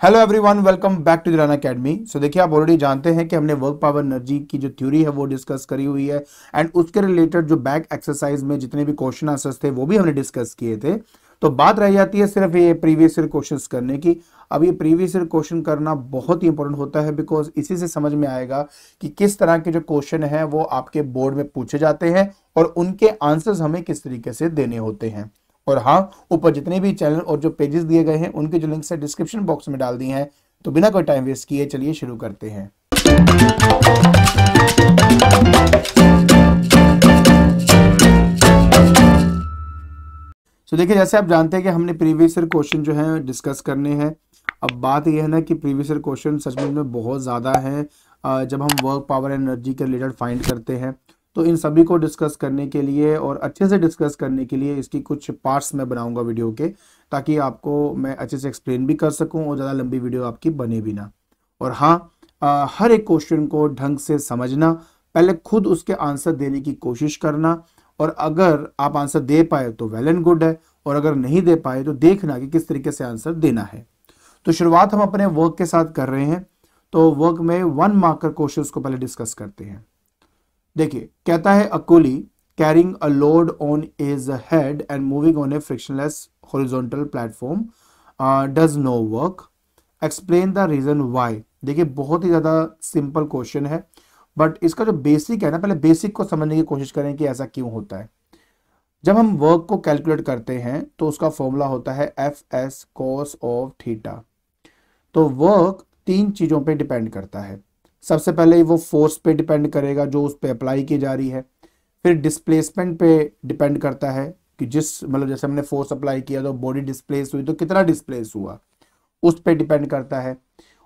Hello everyone, welcome back to दिराना academy. So देखिए, आप ऑलरेडी जानते हैं कि हमने वर्क पावर एनर्जी की जो थ्योरी है वो डिस्कस करी हुई है एंड उसके रिलेटेड जो बैक एक्सरसाइज में जितने भी क्वेश्चन आंसर्स थे वो भी हमने डिस्कस किए थे। तो बात रह जाती है सिर्फ ये प्रीवियस ईयर क्वेश्चंस करने की। अब ये प्रीवियस ईयर क्वेश्चन करना बहुत ही इंपॉर्टेंट होता है, बिकॉज इसी से समझ में आएगा कि किस तरह के जो क्वेश्चन है वो आपके बोर्ड में पूछे जाते हैं और उनके आंसर्स हमें किस तरीके से देने होते हैं। और हाँ, ऊपर जितने भी चैनल और जो पेजेस दिए गए हैं उनके जो लिंक्स है डिस्क्रिप्शन बॉक्स में डाल दिए हैं। तो बिना कोई टाइम वेस्ट किए चलिए शुरू करते हैं। देखिए, जैसे आप जानते हैं कि हमने प्रीवियस ईयर क्वेश्चन जो है डिस्कस करने हैं। अब बात यह है ना कि प्रीवियस ईयर क्वेश्चन सच में बहुत ज़्यादा है। जब हम वर्क पावर एनर्जी के रिलेटेड फाइंड करते हैं तो इन सभी को डिस्कस करने के लिए और अच्छे से डिस्कस करने के लिए इसकी कुछ पार्ट्स मैं बनाऊंगा वीडियो के, ताकि आपको मैं अच्छे से एक्सप्लेन भी कर सकूं और ज़्यादा लंबी वीडियो आपकी बने भी ना। और हाँ, हर एक क्वेश्चन को ढंग से समझना, पहले खुद उसके आंसर देने की कोशिश करना, और अगर आप आंसर दे पाए तो वेल एंड गुड है, और अगर नहीं दे पाए तो देखना कि किस तरीके से आंसर देना है। तो शुरुआत हम अपने वर्क के साथ कर रहे हैं। तो वर्क में 1 मार्कर क्वेश्चंस को पहले डिस्कस करते हैं। देखिए, कहता है a coolie carrying a load on his head and moving on a frictionless horizontal platform does no work, explain the reason why. देखिए, बहुत ही ज्यादा सिंपल क्वेश्चन है, बट इसका जो बेसिक है ना, पहले बेसिक को समझने की कोशिश करें कि ऐसा क्यों होता है। जब हम वर्क को कैलकुलेट करते हैं तो उसका फॉर्मूला होता है F S cos of theta. तो वर्क 3 चीजों पे डिपेंड करता है। सबसे पहले वो फोर्स पे डिपेंड करेगा जो उस पे अप्लाई की जा रही है। फिर डिस्प्लेसमेंट पे डिपेंड करता है कि जिस मतलब जैसे हमने फोर्स अप्लाई किया तो बॉडी डिस्प्लेस हुई तो कितना डिस्प्लेस हुआ, उस पे डिपेंड करता है।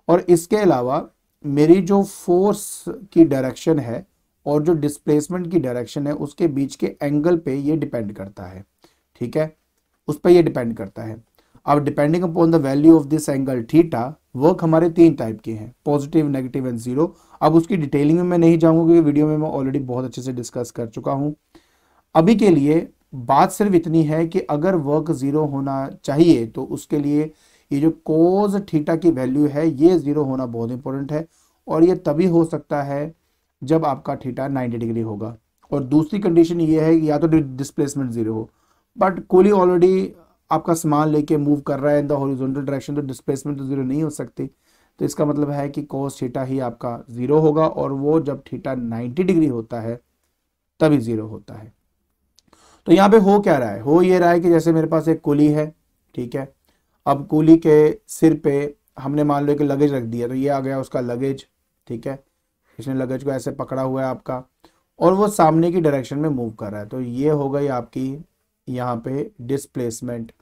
और इसके अलावा मेरी जो फोर्स की डायरेक्शन है और जो डिस्प्लेसमेंट की डायरेक्शन है उसके बीच के एंगल पे ये डिपेंड करता है। ठीक है, उस पर ये डिपेंड करता है। अब depending upon the value of this angle theta, work हमारे 3 टाइप के हैं, पॉजिटिव, नेगेटिव एंड जीरो। अब उसकी डिटेलिंग में मैं नहीं जाऊंगा क्योंकि वीडियो में मैं ऑलरेडी बहुत अच्छे से डिस्कस कर चुका हूं। अभी के लिए बात सिर्फ इतनी है कि अगर वर्क जीरो होना चाहिए तो उसके लिए ये जो कोज थीटा की वैल्यू है ये जीरो होना बहुत इंपॉर्टेंट है। और ये तभी हो सकता है जब आपका थीटा 90 डिग्री होगा। और दूसरी कंडीशन ये है कि या तो डिस्प्लेसमेंट जीरो हो, बट कोहली ऑलरेडी आपका सामान लेके मूव कर रहा है इन द हॉरिजॉन्टल डायरेक्शन, तो डिस्प्लेसमेंट तो जीरो नहीं हो सकती। तो इसका मतलब है कि कोस थीटा ही आपका जीरो होगा, और वो जब थीटा 90 डिग्री होता है तभी जीरो होता है। तो यहाँ पे हो क्या रहा है, हो ये रहा है कि जैसे मेरे पास एक कुली है, ठीक है। अब कुली के सिर पे हमने मान लो कि लगेज रख दिया, तो ये आ गया उसका लगेज, ठीक है। इसने लगेज को ऐसे पकड़ा हुआ है आपका, और वो सामने की डायरेक्शन में मूव कर रहा है। तो ये हो गई आपकी यहाँ पे डिस्प्लेसमेंट।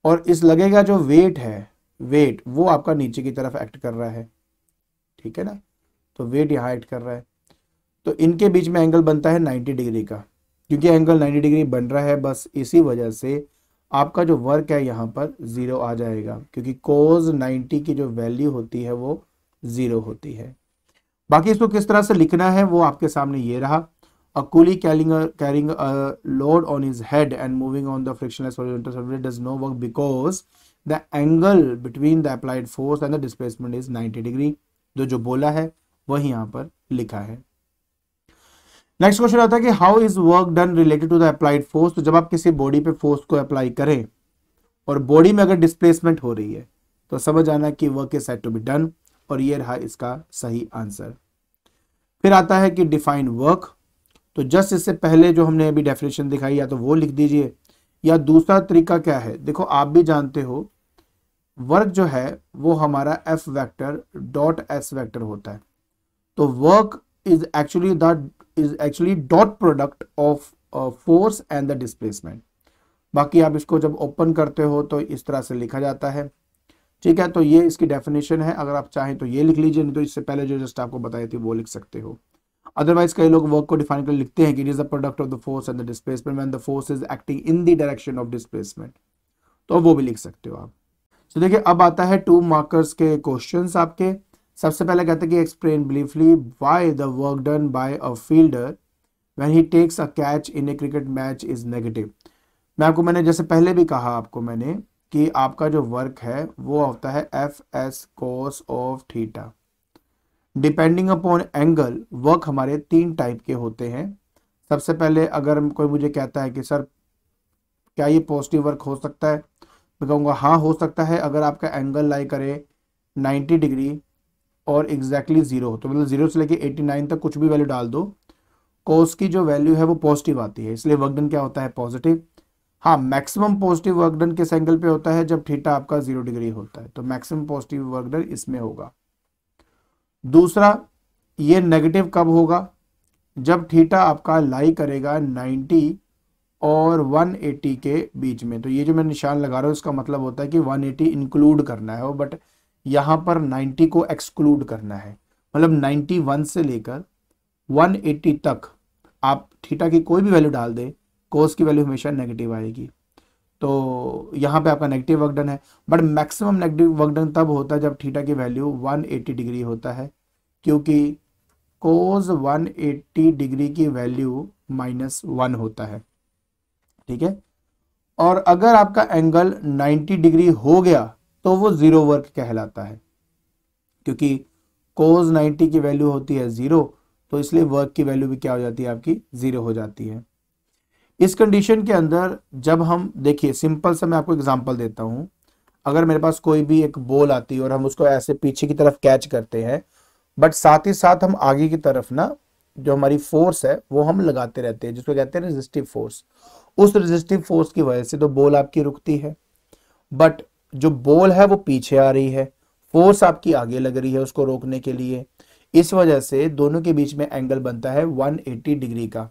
और इस लगेगा जो वेट है, वेट वो आपका नीचे की तरफ एक्ट कर रहा है, ठीक है ना। तो वेट यहाँ एक्ट कर रहा है, तो इनके बीच में एंगल बनता है 90 डिग्री का। क्योंकि एंगल 90 डिग्री बन रहा है, बस इसी वजह से आपका जो वर्क है यहाँ पर जीरो आ जाएगा, क्योंकि कोज 90 की जो वैल्यू होती है वो जीरो होती है। बाकी इसको किस तरह से लिखना है वो आपके सामने ये रहा। A coolie carrying a load on his head and moving on the frictionless horizontal surface does no work because the angle between the applied force and the displacement is 90 degree। जो बोला है वही यहाँ पर लिखा है। नेक्स्ट क्वेश्चन आता है कि how is work done related to the applied force. तो जब आप किसी बॉडी पे फोर्स को अप्लाई करें और बॉडी में अगर डिस्प्लेसमेंट हो रही है तो समझ आना कि work is said to be done, और ये रहा इसका सही आंसर। फिर आता है कि डिफाइन वर्क। तो जस्ट इससे पहले जो हमने अभी डेफिनेशन दिखाई या तो वो लिख दीजिए, या दूसरा तरीका क्या है, देखो आप भी जानते हो वर्क जो है वो हमारा F vector dot S vector होता है। तो work is actually dot product of force and the displacement. बाकी आप इसको जब ओपन करते हो तो इस तरह से लिखा जाता है, ठीक है। तो ये इसकी डेफिनेशन है, अगर आप चाहें तो ये लिख लीजिए, नहीं तो इससे पहले जो जस्ट आपको बताई थी वो लिख सकते हो। अदरवाइज कई लोग वर्क को डिफाइन कर लिखते हैं कि it is the product of the force and the displacement when the force is acting in the direction of displacement, तो वो भी लिख सकते हो आप। तो देखिए, अब आता है 2 मार्कर्स के क्वेश्चंस आपके। सबसे पहले कहते हैं कि explain briefly why the work done by a fielder when he takes a catch in a cricket match is negative. मैंने जैसे पहले भी कहा आपको मैंने कि आपका जो वर्क है वो होता है F S cos of theta. Depending upon angle work हमारे 3 टाइप के होते हैं। सबसे पहले अगर कोई मुझे कहता है कि सर क्या ये पॉजिटिव वर्क हो सकता है, मैं कहूँगा हाँ हो सकता है, अगर आपका एंगल लाई करे 90 डिग्री और एग्जैक्टली 0 हो, तो मतलब 0 से लेके 89 तक कुछ भी वैल्यू डाल दो, कोस की जो वैल्यू है वो पॉजिटिव आती है, इसलिए वर्क डन क्या होता है पॉजिटिव। हाँ, मैक्सिमम पॉजिटिव वर्क डन किस एंगल पे होता है, जब थीटा आपका 0 डिग्री होता है, तो मैक्सिमम पॉजिटिव वर्क डन इसमें होगा। दूसरा, ये नेगेटिव कब होगा, जब थीटा आपका लाई करेगा 90 और 180 के बीच में। तो ये जो मैं निशान लगा रहा हूँ इसका मतलब होता है कि 180 इंक्लूड करना है, बट यहाँ पर 90 को एक्सक्लूड करना है, मतलब 91 से लेकर 180 तक आप थीटा की कोई भी वैल्यू डाल दे, कोस की वैल्यू हमेशा नेगेटिव आएगी। तो यहाँ पे आपका नेगेटिव वर्क डन है, but maximum negative work done तब होता है जब थीटा की वैल्यू 180 डिग्री होता है, क्योंकि कोस 180 डिग्री की वैल्यू -1 होता है, ठीक है। और अगर आपका एंगल 90 डिग्री हो गया तो वो जीरो वर्क कहलाता है, क्योंकि कोस 90 की वैल्यू होती है 0, तो इसलिए वर्क की वैल्यू भी क्या हो जाती है आपकी 0 हो जाती है। इस कंडीशन के अंदर जब हम देखिए, सिंपल सा मैं आपको एग्जांपल देता हूं, अगर मेरे पास कोई भी एक बॉल आती है और हम उसको ऐसे पीछे की तरफ कैच करते हैं, बट साथ ही साथ हम आगे की तरफ ना जो हमारी फोर्स है वो हम लगाते रहते हैं, जिसको कहते हैं रेजिस्टिव फोर्स। उस रेजिस्टिव फोर्स की वजह से तो बॉल आपकी रुकती है, बट जो बॉल है वो पीछे आ रही है, फोर्स आपकी आगे लग रही है उसको रोकने के लिए। इस वजह से दोनों के बीच में एंगल बनता है 180 डिग्री का।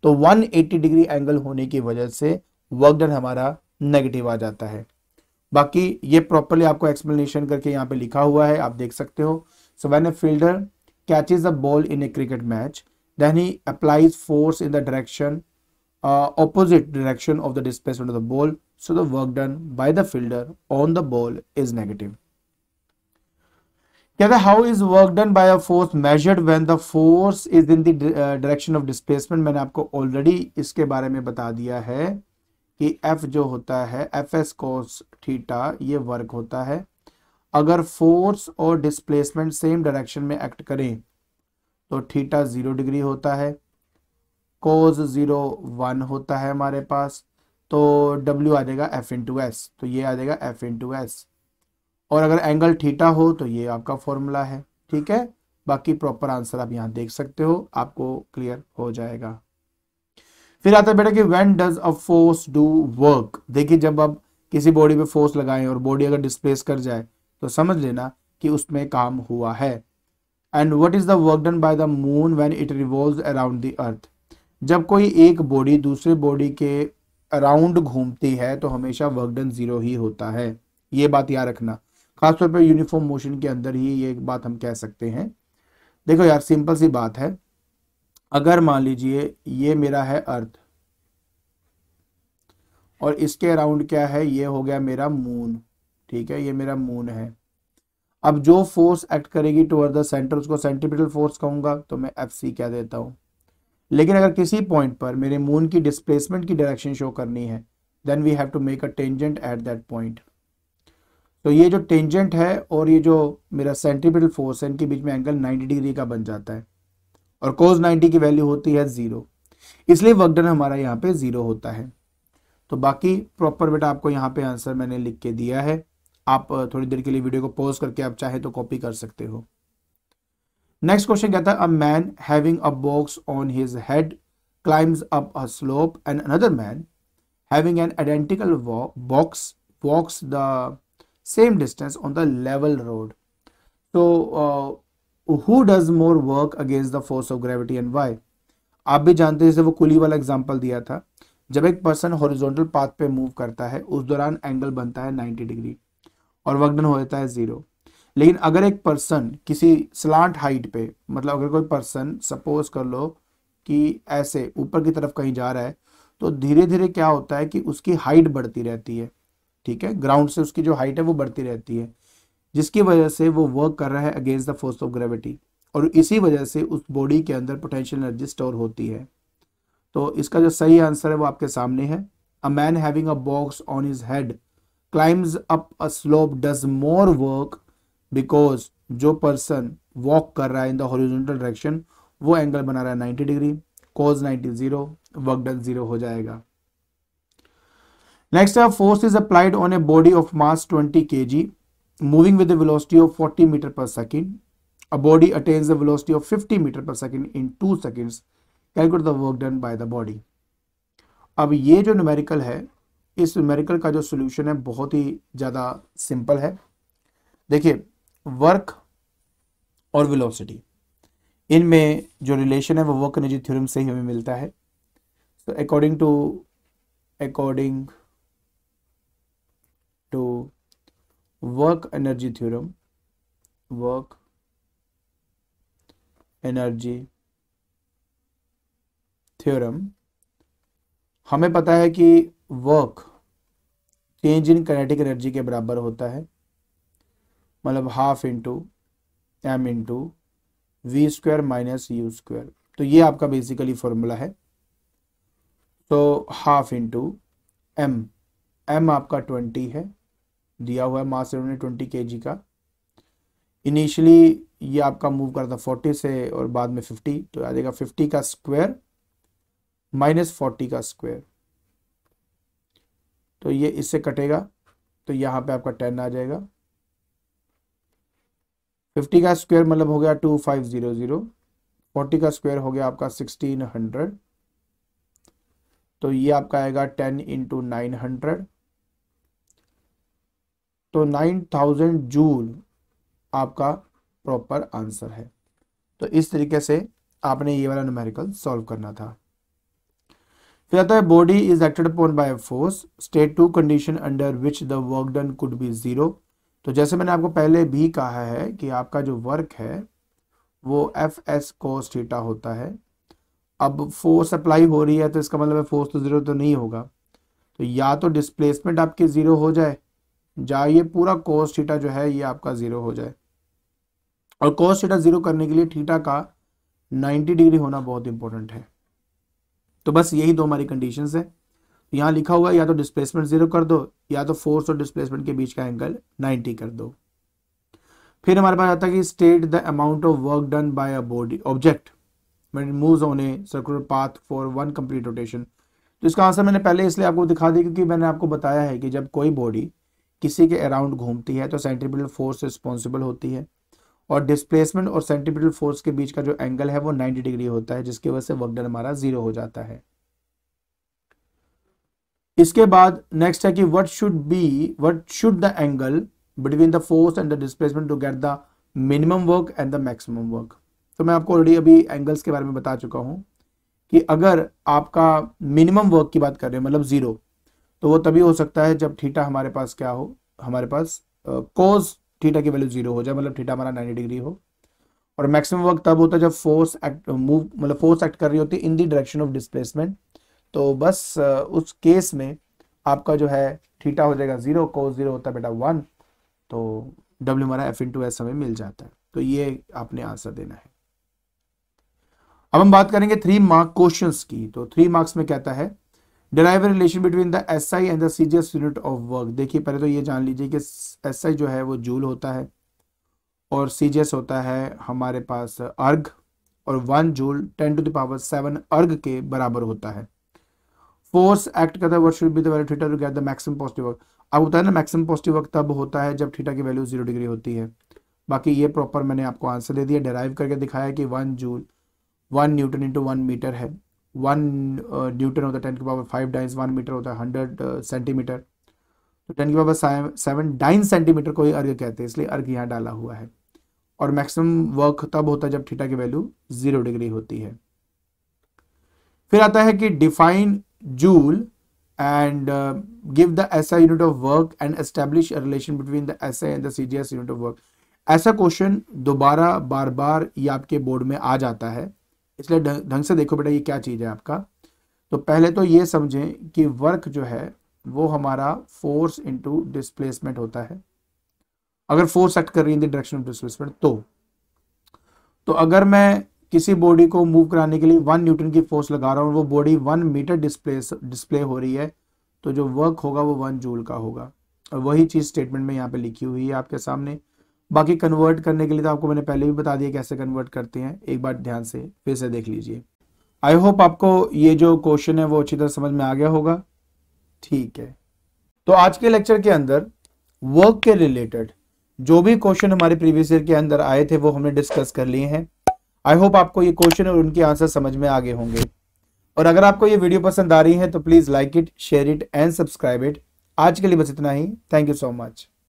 तो 180 डिग्री एंगल होने की वजह से वर्क डन हमारा नेगेटिव आ जाता है। बाकी ये प्रॉपर्ली आपको एक्सप्लेनेशन करके यहाँ पे लिखा हुआ है, आप देख सकते हो। So when a fielder catches a ball in a cricket match, then he applies force in the direction opposite direction of the displacement of the ball, so the work done by the fielder on the ball is negative. कहता है how is work done by a force measured when the force is in the direction of displacement। मैंने आपको already इसके बारे में बता दिया है कि F जो होता है Fs cos थीटा, ये वर्क होता है। अगर फोर्स और डिस्प्लेसमेंट सेम डायरेक्शन में एक्ट करें तो थीटा 0 डिग्री होता है, कोस 0 1 होता है हमारे पास, तो W आ जाएगा F इंटू एस, तो ये आ जाएगा F इंटू एस। और अगर एंगल थीटा हो तो ये आपका फॉर्मूला है, ठीक है। बाकी प्रॉपर आंसर आप यहाँ देख सकते हो, आपको क्लियर हो जाएगा। फिर आता है बेटा कि when does a force do work. देखिए, जब आप किसी बॉडी पे फोर्स लगाएं और बॉडी अगर डिस्प्लेस कर जाए तो समझ लेना कि उसमें काम हुआ है। And what is the work done by the moon when it revolves around the earth. जब कोई एक बॉडी दूसरे बॉडी के अराउंड घूमती है तो हमेशा वर्क डन 0 ही होता है, ये बात याद रखना। खासतौर पर यूनिफॉर्म मोशन के अंदर ही ये बात हम कह सकते हैं। देखो यार, सिंपल सी बात है, अगर मान लीजिए ये मेरा है अर्थ और इसके अराउंड क्या है, ये हो गया मेरा मून, ठीक है, ये मेरा मून है। अब जो फोर्स एक्ट करेगी टुवर्ड द सेंटर उसको सेंट्रीपिटल फोर्स कहूंगा, तो मैं FC कह देता हूं। लेकिन अगर किसी पॉइंट पर मेरे मून की डिस्प्लेसमेंट की डायरेक्शन शो करनी है, then we have to make a tangent at that point. तो ये जो टेंजेंट है और ये जो मेरा सेंट्रीपिटल फोर्स है, इनके बीच में एंगल 90 डिग्री का बन जाता है, और कोस 90 की वैल्यू होती है 0, इसलिए वर्क डन हमारा यहाँ पे 0 होता है। तो बाकी प्रॉपर बेटा आपको यहाँ पे आंसर मैंने लिख के दिया है, आप थोड़ी देर के लिए वीडियो को पॉज करके आप चाहे तो कॉपी कर सकते हो। नेक्स्ट क्वेश्चन कहता है, a man having a box on his head climbs up a slope and another man having an identical box walks the same distance on the level road. तो who does more work against the force of gravity and why. आप भी जानते हैं, जैसे वो कुली वाला example दिया था, जब एक पर्सन हॉरिजॉन्टल पाथ पे मूव करता है उस दौरान एंगल बनता है 90 डिग्री और वर्क डन हो जाता है 0। लेकिन अगर एक पर्सन किसी स्लांट हाइट पे, मतलब अगर कोई पर्सन सपोज कर लो कि ऐसे ऊपर की तरफ कहीं जा रहा है, तो धीरे धीरे क्या होता है कि उसकी हाइट बढ़ती रहती है, ठीक है, ग्राउंड से उसकी जो हाइट है वो बढ़ती रहती है, जिसकी वजह से वो वर्क कर रहा है against the force of gravity, और इसी वजह से उस बॉडी के अंदर पोटेंशियल एनर्जी स्टोर होती है। तो इसका जो सही आंसर है वो आपके सामने है। A man having a box on his head climbs up a slope does more work because जो पर्सन वॉक कर रहा है इन द हॉरिजॉन्टल डायरेक्शन वो एंगल बना रहा है 90 डिग्री, cos 90 0, वर्क डन 0 हो जाएगा। नेक्स्ट है force is applied on a body of mass 20 kg moving with a velocity of 40 meter per second. A body attains the velocity of 50 meter per second in 2 seconds. Calculate the work done by the body. अब ये जो numerical है, इस numerical का जो solution है बहुत ही ज़्यादा सिंपल है। देखिए, वर्क और वेलोसिटी इनमें जो रिलेशन है वो वर्क एनर्जी थ्योरम से ही हमें मिलता है। तो according to work energy theorem हमें पता है कि work change in kinetic energy के बराबर होता है, मतलब half into m into v square minus u square. तो ये आपका बेसिकली फॉर्मूला है। तो हाफ इंटू एम आपका 20 है, दिया हुआ है मास 20 kg का। इनिशियली ये आपका मूव करता 40 से और बाद में 50, तो आ जाएगा 50 का स्क्वायर माइनस 40 का स्क्वायर। तो ये इससे कटेगा, तो यहाँ पे आपका 10 आ जाएगा। 50 का स्क्वायर मतलब हो गया 2500, 40 का स्क्वायर हो गया आपका 1600, तो ये आपका आएगा 10 इंटू 900, तो 9000 जूल आपका प्रॉपर आंसर है। तो इस तरीके से आपने ये वाला न्यूमेरिकल सॉल्व करना था। फिर आता है body is acted upon by force, state 2 condition under which the work done could be 0। तो जैसे मैंने आपको पहले भी कहा है कि आपका जो वर्क है वो एफ एस कोस थीटा होता है। अब फोर्स अप्लाई हो रही है तो इसका मतलब है फोर्स तो 0 तो नहीं होगा, तो या तो डिस्प्लेसमेंट आपकी 0 हो जाए, या ये पूरा कोस थीटा जो है ये आपका 0 हो जाए। और कोस थीटा 0 करने के लिए थीटा का 90 डिग्री होना बहुत इंपॉर्टेंट है। तो बस यही दो हमारी कंडीशंस है। यहाँ लिखा हुआ है या तो डिस्प्लेसमेंट 0 कर दो या तो फोर्स और डिस्प्लेसमेंट के बीच का एंगल 90 कर दो। फिर हमारे पास आता है कि state the amount of work done by a body object when it moves on a circular path for one complete rotation. तो इसका आंसर मैंने पहले इसलिए आपको दिखा दिया क्योंकि मैंने आपको बताया है कि जब कोई बॉडी किसी के अराउंड घूमती है तो सेंट्रीपिटल फोर्स रिस्पॉन्सिबल होती है, और डिस्प्लेसमेंट और सेंट्रीपिटल फोर्स के बीच का जो एंगल है वो 90 डिग्री होता है, जिसकी वजह से वर्क डन हमारा 0 हो जाता है। इसके बाद नेक्स्ट है कि what should the angle between the force and the displacement to get the minimum work and the maximum work. तो मैं आपको ऑलरेडी अभी एंगल्स के बारे में बता चुका हूं कि अगर आपका मिनिमम वर्क की बात कर रहे हैं मतलब 0, तो वो तभी हो सकता है जब थीटा हमारे पास क्या हो, हमारे पास कोस थीटा की वैल्यू 0 हो जाए, मतलब थीटा हमारा 90 डिग्री हो। और मैक्सिमम वर्क तब होता है जब फोर्स एक्ट कर रही होती है इन द डायरेक्शन ऑफ डिस्प्लेसमेंट। तो बस उस केस में आपका जो है थीटा हो जाएगा 0, कोस 0 होता है बेटा 1, तो W हमारा F इंटू एस हमें मिल जाता है। तो ये आपने आंसर देना है। अब हम बात करेंगे 3 मार्क क्वेश्चंस की। तो 3 मार्क्स में कहता है derive a relation between the SI and the CGS unit of work. देखिए पहले तो ये जान लीजिए कि SI जो है वो जूल होता है और CGS होता है हमारे पास अर्ग, और 1 जूल 10⁷ अर्ग के बराबर होता है। फोर्स एक्ट करता है what should be the value theta to get the maximum positive work. अब होता है ना मैक्सिमम पॉजिटिव वर्क तब होता है जब थीटा की वैल्यू 0 डिग्री होती है। बाकी ये प्रॉपर मैंने आपको आंसर दे दिया, डिराइव करके दिखाया कि 1 जूल 1 न्यूटन इंटू 1 मीटर है। 1 न्यूटन होता है 10⁵ टाइम्स 1 मीटर होता है 100 सेंटीमीटर, तो 10⁷ डाइन सेंटीमीटर को ही अर्घ कहते हैं, इसलिए अर्घ यहाँ डाला हुआ है। और मैक्सिमम वर्क तब होता है जब थीटा की वैल्यू 0 डिग्री होती है। फिर आता है कि define joule and give the SI unit of work and establish a relation between the SI and the CGS unit of work. ऐसा क्वेश्चन दोबारा बार बार ये आपके बोर्ड में आ जाता है, इसलिए ढंग से देखो बेटा ये क्या चीज़ है आपका। तो पहले तो ये समझें कि वर्क जो है वो हमारा फोर्स इंटू डिस्प्लेसमेंट होता है। अगर फोर्स एक्ट कर रही है इन द डायरेक्शन ऑफ डिस्प्लेसमेंट तो अगर मैं किसी बॉडी को मूव कराने के लिए 1 न्यूटन की फोर्स लगा रहा हूँ और वो बॉडी 1 मीटर डिस्प्ले हो रही है, तो जो वर्क होगा वो 1 जूल का होगा। और वही चीज़ स्टेटमेंट में यहाँ पे लिखी हुई है आपके सामने। बाकी कन्वर्ट करने के लिए तो आपको मैंने पहले भी बता दिया कैसे कन्वर्ट करते हैं, एक बार ध्यान से फिर से देख लीजिए। आई होप आपको ये जो क्वेश्चन है वो अच्छी तरह समझ में आ गया होगा। ठीक है, तो आज के लेक्चर के अंदर वर्क के रिलेटेड जो भी क्वेश्चन हमारे प्रीवियस ईयर के अंदर आए थे वो हमने डिस्कस कर लिए हैं। आई होप आपको ये क्वेश्चन और उनके आंसर समझ में आ गए होंगे। और अगर आपको ये वीडियो पसंद आ रही है तो please like it, share it and subscribe it. आज के लिए बस इतना ही। Thank you so much.